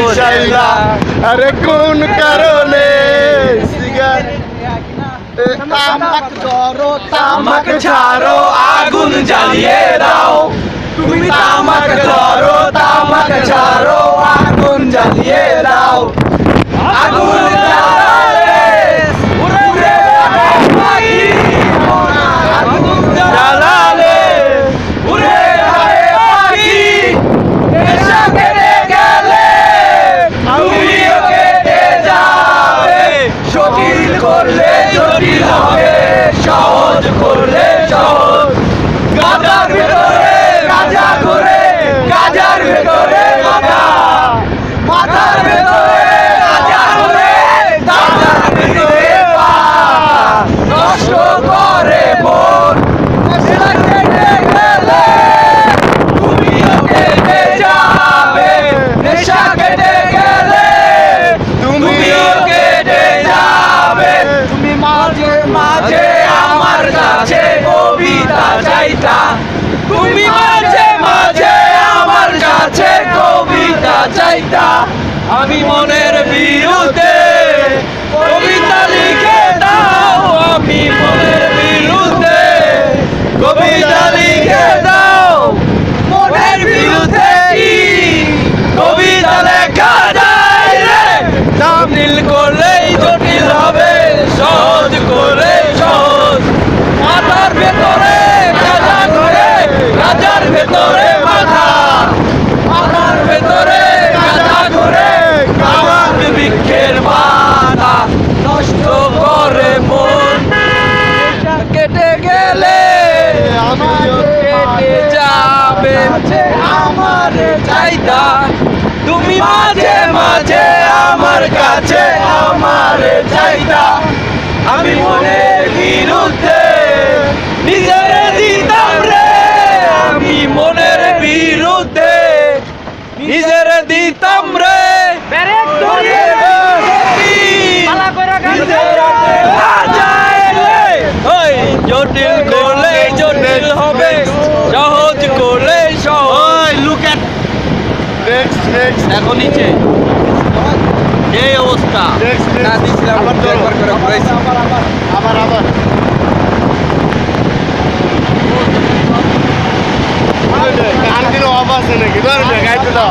বসাইলা আরে কোন কারণে তামাক ছাড়ো আগুন জ্বালিয়ে দাও তুমি তামাক ধরো তামাক ছাড়ো আগুন জ্বালিয়ে দাও আগুন জ্বালালে উড়ে যাবে পাখি আগুন জ্বালালে উড়ে যাবে পাখি নেশা কেটে গেলে তুমিও কেটে যাবে জটিল করলে জটিল হবে সহজ করলে সহজ গাজার ভেতরে গাজা করে গাজার ভেতরে মাথা মাথার ভেতরে গাজা করে গাজার ভেতরে পা নষ্ট করে মন নেশা কেটে গেলে তুমিও কেটে যাবে নেশা কেটে গেলে তুমিও কেটে যাবে তুমি মাঝে মাঝে আমার কাছে কবিতা চাইতা তুমি মাঝে মাঝে আমার কাছে কবিতা চাইতা আমি মনের বিরুদ্ধে কবিতা লিখে দাও আমি মনের বিরুদ্ধে কবিতা লিখে দাও মনের বিরুদ্ধে কি কবিতা লেখা যায় রে তামিল করলেই জটিল হবে সহজ করে সহজ মাথার ভেতরে গাজা করে গাজার ভেতরে মাথা মাথার ভেতরে গাজা করে কামাক বৃক্ষের মাথা নষ্ট করে মন কেটে গেলে আমারও কেটে যাবে আমার চাইতা তুমি মাঝে মাঝে আমার কাছে আমার চাইতা আমি মনের বিরুদ্ধে নিজের দিতাম রে আমি মনের বিরুদ্ধে নিজের দিতাম রে জটিল করলে জটিল হবে সহজ করলে সহজ লুক এট এখন নিচে এই অবস্থা না দিছিলাম আবার গান দিলে অফ আছে নাকি গাইতে দাও